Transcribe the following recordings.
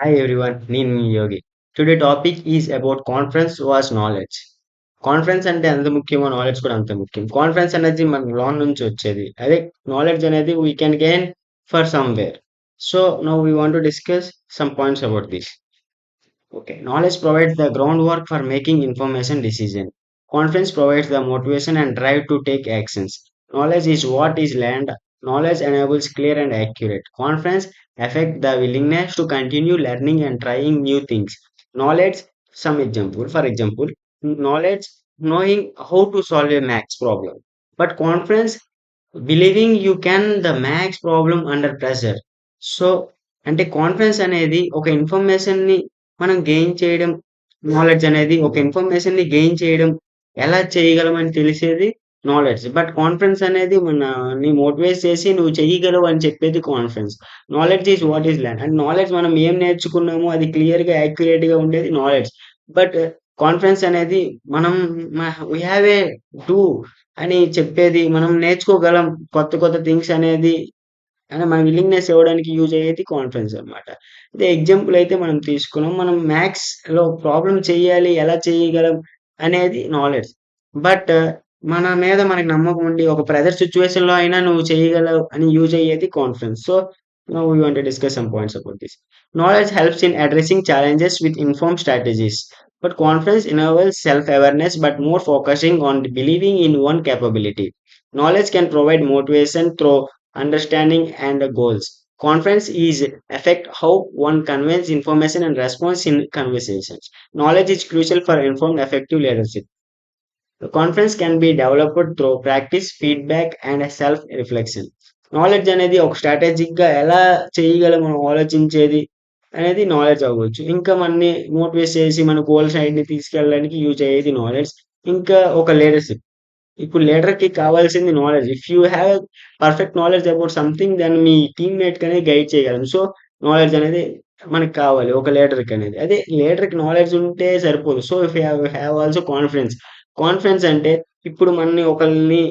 Hi everyone, నేను మీ Yogi. Today topic is about conference was knowledge. Conference అంటే ఎంత ముఖ్యమో నాలెడ్జ్ కూడా అంత ముఖ్యం. కాన్ఫరెన్స్ అనేది మన లోన్ నుంచి వచ్చేది. అదే నాలెడ్జ్ అనేది we can gain for somewhere. So now we want to discuss some points about this. Okay, knowledge provides the groundwork for making information decision. Confidence provides the motivation and drive to take actions. Knowledge is what is learned. Knowledge enables clear and accurate. Confidence affect the willingness to continue learning and trying new things. Knowledge, some example, for example, knowledge knowing how to solve a maths problem. But confidence believing you can the maths problem under pressure. So అంటే confidence అనేది ఒక information ని మనం gain చేయడం, knowledge అనేది ఒక information ని gain చేయడం ఎలా చేయగలం అని తెలిసేది నాలెడ్జ్. బట్ కాన్ఫిడెన్స్ అనేది ని మోటివేట్ చేసి నువ్వు చెయ్యగలవు అని చెప్పేది confidence. Knowledge is what is learn and knowledge మనం ఏం నేర్చుకున్నామో అది క్లియర్ గా యాక్యురేట్ గా ఉండేది నాలెడ్జ్. బట్ కాన్ఫిడెన్స్ అనేది మనం వీ హ్యావ్ ఏ డూ అని చెప్పేది, మనం నేర్చుకోగలం కొత్త కొత్త థింగ్స్ అనేది అంటే మన విల్లింగ్‌నెస్ ఇవ్వడానికి యూజ్ అయ్యేది కాన్ఫిడెన్స్ అన్నమాట. అదే ఎగ్జాంపుల్ అయితే మనం తీసుకున్నాం. మనం మ్యాథ్స్‌లో ప్రాబ్లమ్ చేయాలి, ఎలా చేయగలం అనేది నాలెడ్జ్. బట్ మన మీద మనకు నమ్మకం ఉండి ఒక ప్రెషర్ సిట్యుయేషన్‌లో అయినా నువ్వు చేయగలవు అని యూజ్ అయ్యేది confidence. So, now we want to discuss some points about this. Knowledge helps in addressing challenges with informed strategies. But confidence enables self-awareness but more focusing on believing in one capability. Knowledge can provide motivation through understanding and goals. Confidence is affect how one conveys information and response in conversations. Knowledge is crucial for informed effective leadership. The confidence can be developed through practice, feedback and self reflection. Knowledge అనేది ఒక strategic గా ఎలా చేయగలం మనం ఆలోచించేది అనేది knowledge అవ్వచ్చు. ఇంకా మనని మోటివేట్ చేసి మన గోల్ సైడ్ ని తీసుకెళ్ళడానికి యూజ్ అయ్యేది నాలెడ్జ్. ఇంకా ఒక లీడర్షిప్. ఇప్పుడు లీడర్‌కి కావాల్సింది knowledge. If you have perfect knowledge about something then మీ టీమ్‌మేట్‌కనేది గైడ్ చేయగలం. సో, నాలెడ్జ్ అనేది మనకు కావాలి ఒక లీడర్‌కనేది. అదే లీడర్‌కి నాలెడ్జ్ ఉంటే సరిపోదు. So, if you have also confidence. Confidence అంటే ఇప్పుడు మనని ఒకళ్ళని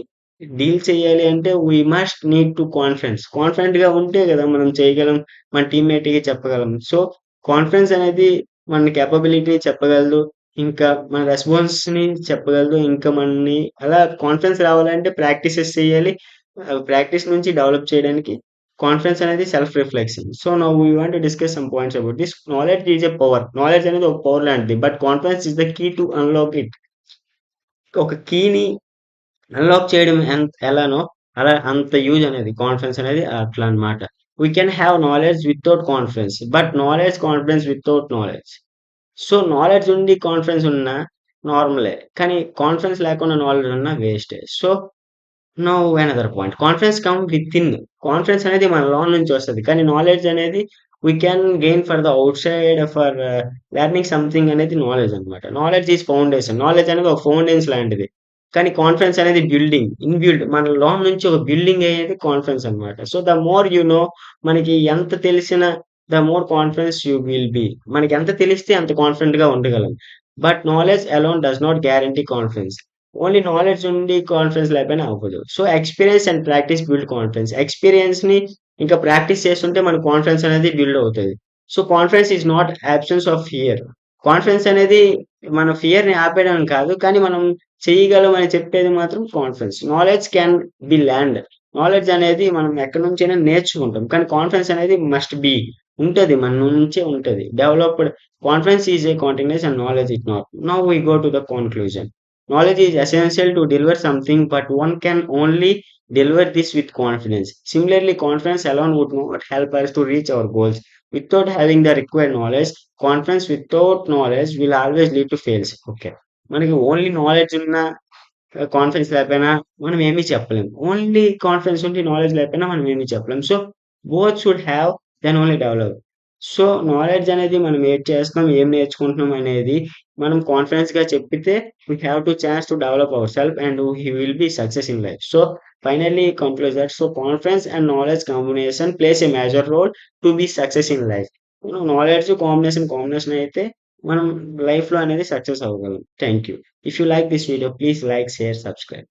డీల్ చేయాలి అంటే we must need to confidence. కాన్ఫిడెంట్‌గా ఉంటే గదా మనం చేయగలం. మన టీమ్‌మేట్‌కి చెప్పగలం. సో, కాన్ఫిడెన్స్ అనేది మన కేపబిలిటీని చెప్పగలదు. ఇంకా మన రెస్పాన్స్‌ని చెప్పగలదు. ఇంకా మనని అలా కాన్ఫిడెన్స్ రావాలంటే ప్రాక్టీసెస్ చేయాలి. ప్రాక్టీస్ నుంచి డెవలప్ చేయడానికి కాన్ఫిడెన్స్ అనేది self reflection. So, now we want to discuss some points about this. Knowledge is a power. Knowledge అనేది ఒక పవర్ లాంటిది. But confidence is the key to unlock it. ఒక కీని అన్‌లాక్ చేయడం ఎలానో అలా అంత యూజ్ అనేది కాన్ఫిడెన్స్ అనేది అట్లా అన్నమాట. We can have knowledge without confidence. But confidence without knowledge. So, knowledge ఉండి కాన్ఫిడెన్స్ ఉన్నా నార్మలే. కానీ కాన్ఫిడెన్స్ లేకుండా నాలెడ్జ్ ఉన్నా వేస్టే. So, now another point. Confidence come within. Confidence అనేది మన లోన నుంచి వస్తది. కానీ నాలెడ్జ్ అనేది we can gain for the outside for learning something అనేది నాలెడ్జ్ అన్నమాట. Knowledge is foundation. నాలెడ్జ్ అనేది ఒక ఫౌండేషన్ లాంటిది. కానీ కాన్ఫిడెన్స్ అనేది బిల్డింగ్. ఇన్‌బిల్డ్ మన లోన నుంచి ఒక బిల్డింగ్ అయ్యేది కాన్ఫిడెన్స్ అన్నమాట. So, the more you know మనకి ఎంత తెలిసినా the more confidence you will be. మనకెంత తెలిస్తే అంత కాన్ఫిడెంట్‌గా ఉండగలం. But knowledge alone does not guarantee confidence. Only knowledge ఉండి కాన్ఫిడెన్స్ లేకపోయినా అవ్వదు. So, experience and practice build confidence. ఎక్స్‌పీరియన్స్‌ని ఇంకా ప్రాక్టీస్ చేస్తుంటే మన కాన్ఫిడెన్స్ అనేది బిల్డ్ అవుతది. So, confidence is not absence of fear. Confidence అనేది మన ఫియర్‌ని ఆపేయడం కాదు. కానీ మనం చేయగలం అని చెప్పేది మాత్రం confidence. Knowledge can be learned. Knowledge అనేది మనం ఎక్కడి నుంచైనా నేర్చుకుంటాం. కానీ కాన్ఫిడెన్స్ అనేది మస్ట్ బి ఉంటది. మన నుంచే ఉంటది. Developed confidence is a continuous and knowledge is not. Now we go to the conclusion. Knowledge is essential to deliver something, but one can only deliver this with confidence. Similarly, confidence alone would not help us to reach our goals. Without having the required knowledge, confidence without knowledge will always lead to fails. Okay. మనకి only knowledge ఉన్న confidence లేకపోయినా మనం ఏమీ చెప్పలేం. Only confidence ఉండి knowledge లేకపోయినా మనం ఏమీ చెప్పలేం. So, both should have then only develop. So, knowledge అనేది మనం ఏటి చేస్తున్నాం, ఏం నేర్చుకుంటున్నాం అనేది మనం కాన్ఫిడెన్స్‌గా చెప్పితే we have to chance to develop our self and he will be success in life. So, finally conclude that so confidence and knowledge combination plays a major role to be success in life. Knowledge combination అయితే మనం లైఫ్‌లో అనేది success అవ్వగలం. Thank you. If you like this video, please like, share, subscribe.